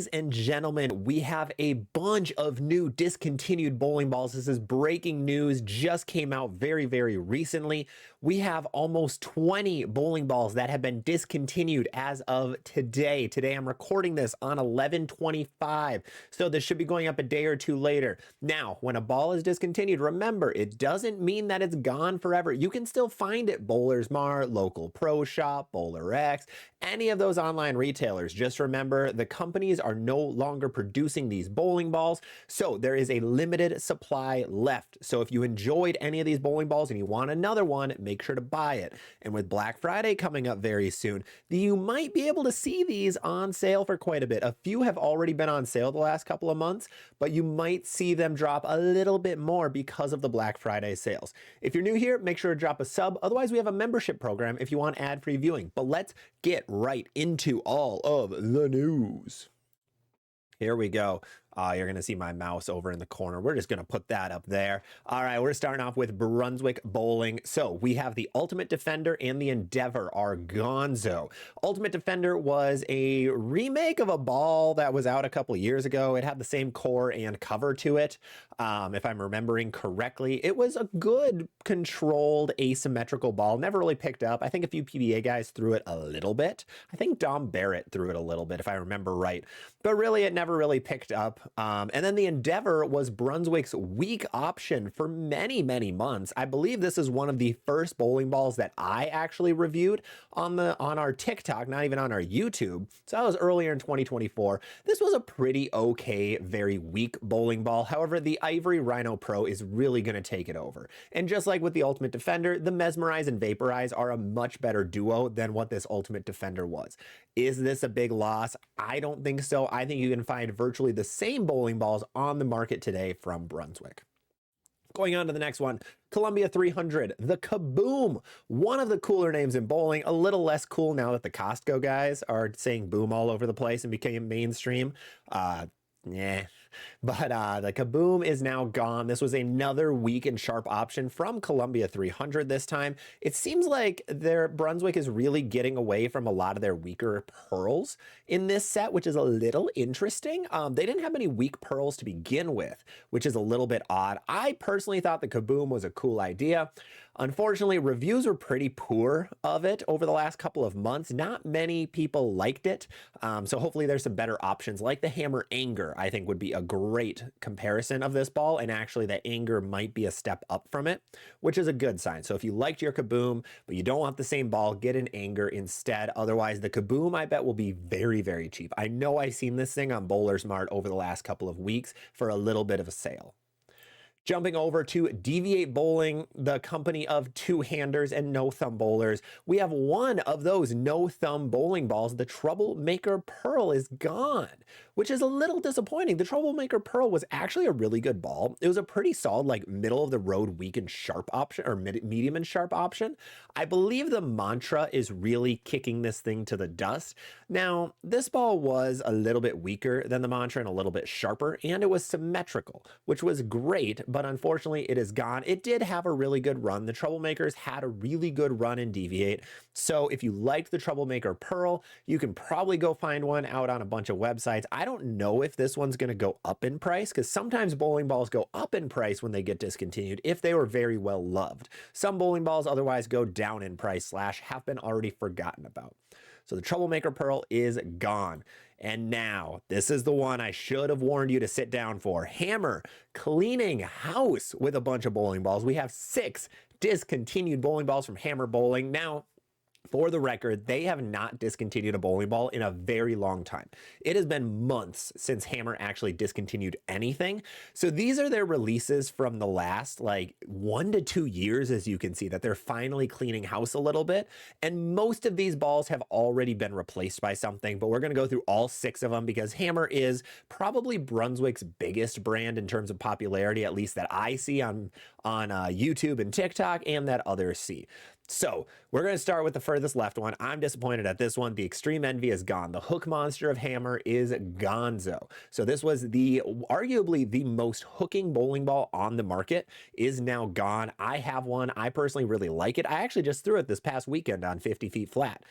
Ladies and gentlemen, we have a bunch of new discontinued bowling balls. This is breaking news, just came out very, very recently. We have almost 20 bowling balls that have been discontinued as of today. Today, I'm recording this on 11/25, so this should be going up a day or two later. Now, when a ball is discontinued, remember, it doesn't mean that it's gone forever. You can still find it Bowlers Mart, local pro shop, Bowler X, any of those online retailers. Just remember, the companies are no longer producing these bowling balls, so there is a limited supply left. So if you enjoyed any of these bowling balls and you want another one, make sure to buy it. And with Black Friday coming up very soon, you might be able to see these on sale for quite a bit. A few have already been on sale the last couple of months, but you might see them drop a little bit more because of the Black Friday sales. If you're new here, make sure to drop a sub. Otherwise, we have a membership program if you want ad-free viewing. But let's get right into all of the news. Here we go. You're going to see my mouse over in the corner. We're just going to put that up there. All right, we're starting off with Brunswick Bowling. So we have the Ultimate Defender and the Endeavor are gonzo. Ultimate Defender was a remake of a ball that was out a couple of years ago. It had the same core and cover to it. If I'm remembering correctly, it was a good controlled asymmetrical ball. Never really picked up. I think a few PBA guys threw it a little bit. I think Dom Barrett threw it a little bit, if I remember right. But really, it never really picked up. And then the Endeavor was Brunswick's weak option for many, many months. I believe this is one of the first bowling balls that I actually reviewed on our TikTok, not even on our YouTube. So that was earlier in 2024. This was a pretty okay, very weak bowling ball. However, the Ivory Rhino Pro is really going to take it over. And just like with the Ultimate Defender, the Mesmerize and Vaporize are a much better duo than what this Ultimate Defender was. Is this a big loss? I don't think so. I think you can find virtually the same bowling balls on the market today from Brunswick. Going on to the next one, Columbia 300, the Kaboom, one of the cooler names in bowling, a little less cool now that the Costco guys are saying boom all over the place and became mainstream. Yeah, but the Kaboom is now gone. This was another weak and sharp option from Columbia 300 this time. It seems like Brunswick is really getting away from a lot of their weaker pearls in this set, which is a little interesting. They didn't have any weak pearls to begin with, which is a little bit odd. I personally thought the Kaboom was a cool idea. Unfortunately, reviews were pretty poor of it over the last couple of months. Not many people liked it. So hopefully there's some better options like the Hammer Anger, I think would be a great comparison of this ball. And actually the Anger might be a step up from it, which is a good sign. So if you liked your Kaboom, but you don't want the same ball, get an Anger instead. Otherwise, the Kaboom, I bet, will be very, very cheap. I know I've seen this thing on Bowlers Mart over the last couple of weeks for a little bit of a sale. Jumping over to Deviate Bowling, the company of two-handers and no-thumb bowlers. We have one of those no-thumb bowling balls. The Troublemaker Pearl is gone, which is a little disappointing. The Troublemaker Pearl was actually a really good ball. It was a pretty solid, like, middle-of-the-road weak and sharp option, or medium and sharp option. I believe the Mantra is really kicking this thing to the dust. Now, this ball was a little bit weaker than the Mantra and a little bit sharper, and it was symmetrical, which was great, but unfortunately it is gone. It did have a really good run. The Troublemakers had a really good run in Deviate. So if you liked the Troublemaker Pearl, you can probably go find one out on a bunch of websites. I don't know if this one's going to go up in price because sometimes bowling balls go up in price when they get discontinued if they were very well loved. Some bowling balls otherwise go down in price / have been already forgotten about. So the Troublemaker Pearl is gone. And now, this is the one I should have warned you to sit down for. Hammer cleaning house with a bunch of bowling balls. We have 6 discontinued bowling balls from Hammer Bowling. Now, for the record, they have not discontinued a bowling ball in a very long time. It has been months since Hammer actually discontinued anything. So these are their releases from the last like 1 to 2 years, as you can see, that they're finally cleaning house a little bit. And most of these balls have already been replaced by something, but we're going to go through all 6 of them because Hammer is probably Brunswick's biggest brand in terms of popularity, at least that I see on YouTube and TikTok and that others see. So we're going to start with the furthest left one. I'm disappointed at this one. The Extreme Envy is gone. The hook monster of hammer is gonzo. So this was the arguably the most hooking bowling ball on the market, is now gone. I have one. I personally really like it. I actually just threw it this past weekend on 50 feet flat.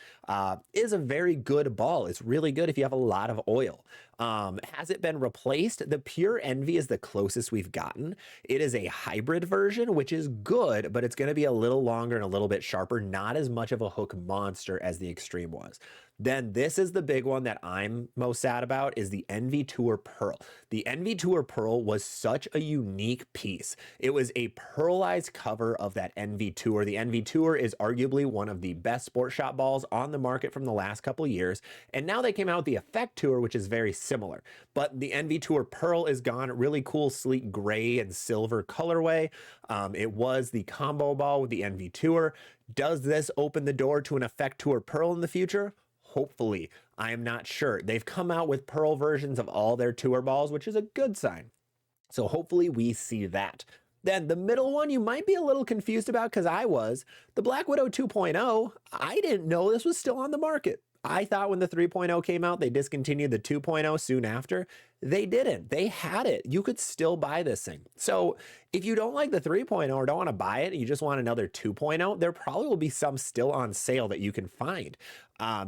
Is a very good ball. It's really good if you have a lot of oil. Has it been replaced? The Pure Envy is the closest we've gotten. It is a hybrid version, which is good, but it's going to be a little longer and a little bit sharper, not as much of a hook monster as the Extreme was. Then this is the big one that I'm most sad about, is the Envy Tour Pearl. The Envy Tour Pearl was such a unique piece. It was a pearlized cover of that Envy Tour. The Envy Tour is arguably one of the best sport shot balls on the market from the last couple years. And now they came out with the Effect Tour, which is very similar. But the Envy Tour Pearl is gone. Really cool, sleek gray and silver colorway. It was the combo ball with the Envy Tour. Does this open the door to an Effect Tour Pearl in the future? Hopefully. I am not sure. They've come out with pearl versions of all their tour balls, which is a good sign. So hopefully we see that. Then the middle one you might be a little confused about, because I was. The Black Widow 2.0, I didn't know this was still on the market. I thought when the 3.0 came out, they discontinued the 2.0 soon after. They didn't. They had it. You could still buy this thing. So if you don't like the 3.0 or don't want to buy it, and you just want another 2.0, there probably will be some still on sale that you can find.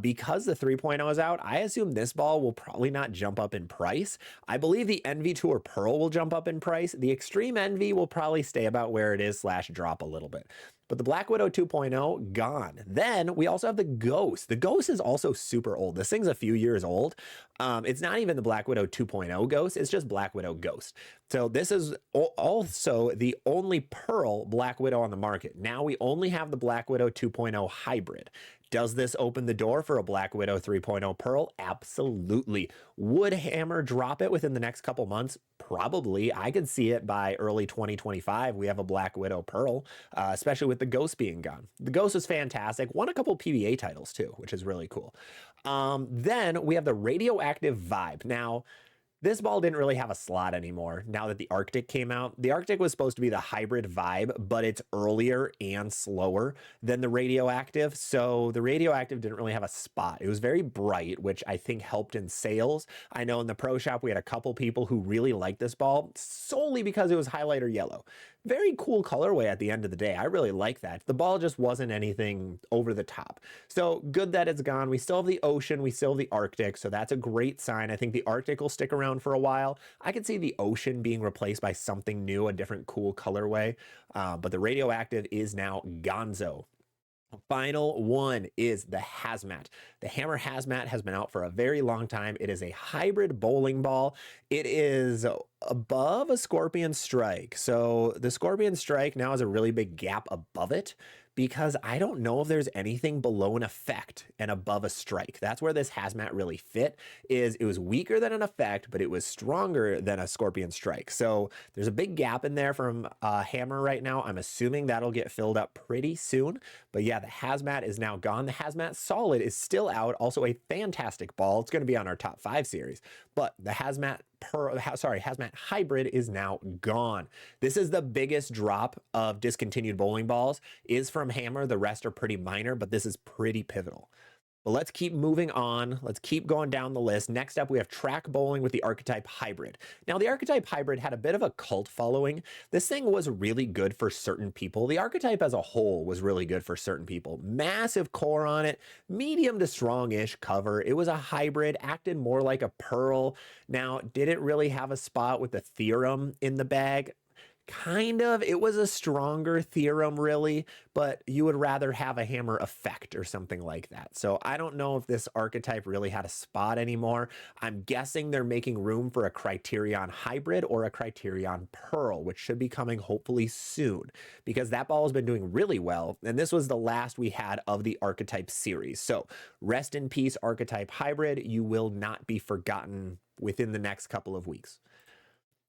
Because the 3.0 is out, I assume this ball will probably not jump up in price. I believe the Envy Tour Pearl will jump up in price. The Extreme Envy will probably stay about where it is / drop a little bit. But the Black Widow 2.0, gone. Then we also have the Ghost. The Ghost is also super old. This thing's a few years old. It's not even the Black Widow 2.0 Ghost. It's just Black Widow Ghost. So this is also the only Pearl Black Widow on the market. Now we only have the Black Widow 2.0 Hybrid. Does this open the door for a Black Widow 3.0 Pearl? Absolutely. Would Hammer drop it within the next couple months? Probably. I could see it by early 2025. We have a Black Widow Pearl, especially with the Ghost being gone. The Ghost is fantastic. Won a couple PBA titles too, which is really cool. Then we have the Radioactive Vibe. Now, this ball didn't really have a slot anymore now that the Arctic came out. The Arctic was supposed to be the hybrid vibe, but it's earlier and slower than the Radioactive. So the Radioactive didn't really have a spot. It was very bright, which I think helped in sales. I know in the pro shop, we had a couple people who really liked this ball solely because it was highlighter yellow. Very cool colorway at the end of the day. I really like that. The ball just wasn't anything over the top. So good that it's gone. We still have the Ocean. We still have the Arctic. So that's a great sign. I think the Arctic will stick around for a while. I could see the Ocean being replaced by something new, a different cool colorway. But the Radioactive is now gonzo. Final one is the Hazmat. The Hammer Hazmat has been out for a very long time. It is a hybrid bowling ball. It is above a Scorpion Strike. So the Scorpion Strike now has a really big gap above it, because I don't know if there's anything below an Effect and above a Strike. That's where this Hazmat really fit. Is it was weaker than an Effect, but it was stronger than a Scorpion Strike. So there's a big gap in there from Hammer right now. I'm assuming that'll get filled up pretty soon. But yeah, the Hazmat is now gone. The Hazmat Solid is still out. Also a fantastic ball. It's going to be on our top 5 series. But the Hazmat Hazmat Hybrid is now gone. This is the biggest drop of discontinued bowling balls is from Hammer. The rest are pretty minor, but this is pretty pivotal. But let's keep moving on. Let's keep going down the list. Next up, we have track bowling with the Archetype Hybrid. Now, the Archetype Hybrid had a bit of a cult following. This thing was really good for certain people. The Archetype as a whole was really good for certain people. Massive core on it, medium to strong-ish cover. It was a hybrid, acted more like a Pearl. Now, did it really have a spot with the Theorem in the bag? Kind of. It was a stronger Theorem, really, but you would rather have a Hammer Effect or something like that. So I don't know if this archetype really had a spot anymore. I'm guessing they're making room for a Criterion Hybrid or a Criterion Pearl, which should be coming hopefully soon, because that ball has been doing really well. And this was the last we had of the archetype series. So rest in peace, Archetype Hybrid. You will not be forgotten within the next couple of weeks.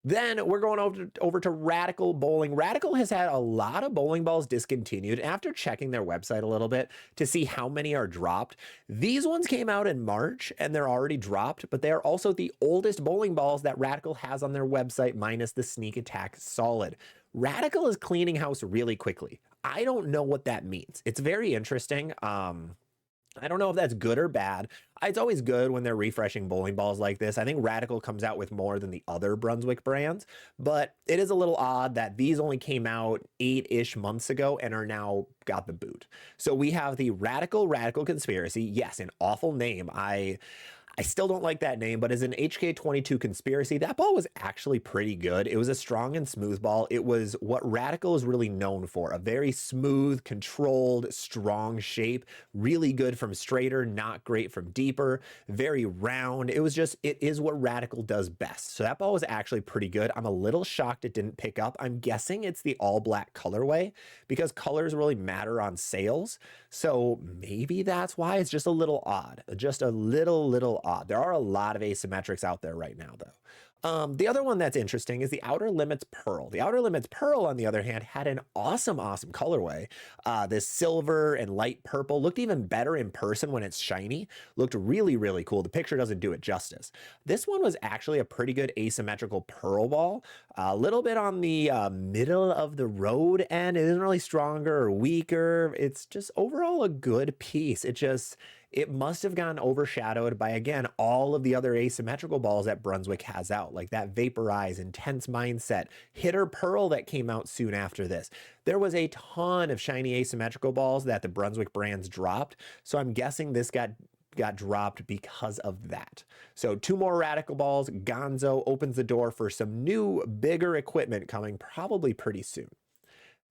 Then we're going over to Radical Bowling. Radical has had a lot of bowling balls discontinued. After checking their website a little bit to see how many are dropped, these ones came out in March and they're already dropped, but they are also the oldest bowling balls that Radical has on their website, minus the Sneak Attack Solid. Radical is cleaning house really quickly. I don't know what that means. It's very interesting. I don't know if that's good or bad. It's always good when they're refreshing bowling balls like this. I think Radical comes out with more than the other Brunswick brands, but it is a little odd that these only came out 8-ish months ago and are now got the boot. So we have the Radical Conspiracy. Yes, an awful name. I still don't like that name, but as an HK22 Conspiracy, that ball was actually pretty good. It was a strong and smooth ball. It was what Radical is really known for, a very smooth, controlled, strong shape, really good from straighter, not great from deeper, very round. It is what Radical does best. So that ball was actually pretty good. I'm a little shocked it didn't pick up. I'm guessing it's the all black colorway because colors really matter on sales. So maybe that's why it's just a little odd, just a little odd. There are a lot of asymmetrics out there right now, though. The other one that's interesting is the Outer Limits Pearl. The Outer Limits Pearl, on the other hand, had an awesome colorway. This silver and light purple looked even better in person when it's shiny. Looked really cool. The picture doesn't do it justice. This one was actually a pretty good asymmetrical pearl ball. A little bit on the middle of the road end. It isn't really stronger or weaker. It's just overall a good piece. It must have gotten overshadowed by, again, all of the other asymmetrical balls that Brunswick has out, like that Vaporize, Intense Mindset, Hitter Pearl that came out soon after this. There was a ton of shiny asymmetrical balls that the Brunswick brands dropped, so I'm guessing this got dropped because of that. So 2 more Radical balls. Gonzo opens the door for some new, bigger equipment coming probably pretty soon.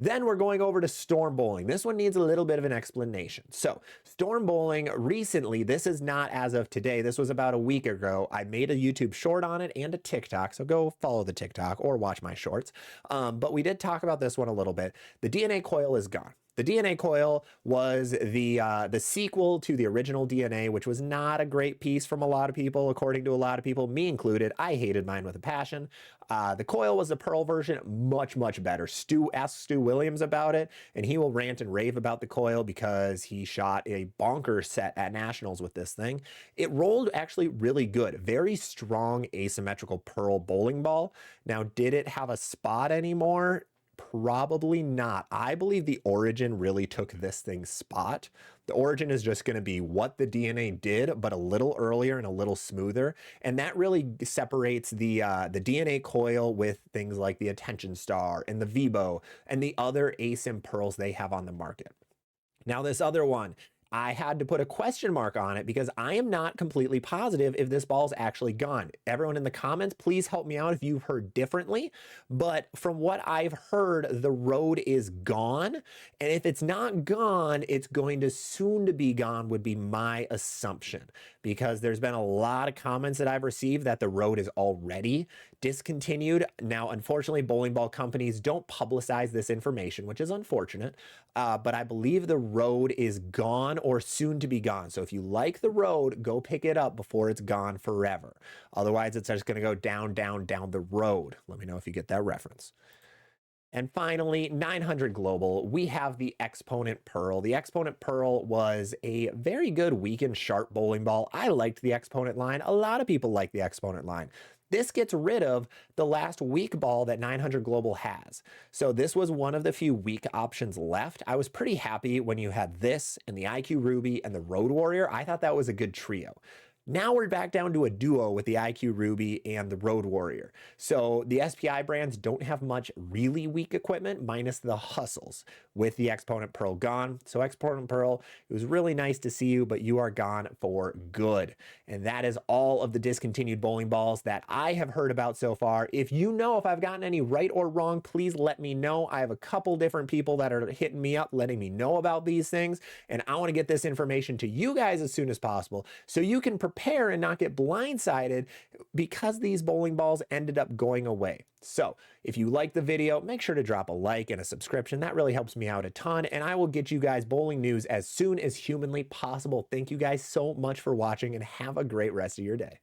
Then we're going over to Storm Bowling. This one needs a little bit of an explanation. So Storm Bowling recently, this is not as of today, this was about a week ago. I made a YouTube short on it and a TikTok, so go follow the TikTok or watch my shorts. But we did talk about this one a little bit. The DNA coil is gone. The DNA coil was the sequel to the original DNA, which was not a great piece from a lot of people, according to a lot of people, me included. I hated mine with a passion. The coil was the Pearl version, much better. Ask Stu Williams about it, and he will rant and rave about the coil because he shot a bonker set at Nationals with this thing. It rolled actually really good. Very strong asymmetrical Pearl bowling ball. Now, did it have a spot anymore? Probably not. I believe the Origin really took this thing's spot. The Origin is just going to be what the DNA did, but a little earlier and a little smoother. And that really separates the DNA coil with things like the Attention Star and the Vibo and the other ASIM pearls they have on the market. Now, this other one, I had to put a question mark on it because I am not completely positive if this ball's actually gone. Everyone in the comments, please help me out if you've heard differently. But from what I've heard, the road is gone. And if it's not gone, it's going to soon to be gone would be my assumption. Because there's been a lot of comments that I've received that the road is already discontinued. Now, unfortunately, bowling ball companies don't publicize this information, which is unfortunate. But I believe the road is gone or soon to be gone. So if you like the road, go pick it up before it's gone forever. Otherwise, it's just going to go down the road. Let me know if you get that reference. And finally, 900 Global, we have the Exponent Pearl. The Exponent Pearl was a very good weekend sharp bowling ball. I liked the Exponent line. A lot of people like the Exponent line. This gets rid of the last weak ball that 900 Global has. So this was one of the few weak options left. I was pretty happy when you had this and the IQ Ruby and the Road Warrior. I thought that was a good trio. Now we're back down to a duo with the IQ Ruby and the Road Warrior. So the SPI brands don't have much really weak equipment minus the hustles with the Exponent Pearl gone. So Exponent Pearl, it was really nice to see you, but you are gone for good. And that is all of the discontinued bowling balls that I have heard about so far. If you know if I've gotten any right or wrong, please let me know. I have a couple different people that are hitting me up, letting me know about these things. And I want to get this information to you guys as soon as possible so you can prepare and not get blindsided because these bowling balls ended up going away. So if you like the video, make sure to drop a like and a subscription. That really helps me out a ton, and I will get you guys bowling news as soon as humanly possible. Thank you guys so much for watching, and have a great rest of your day.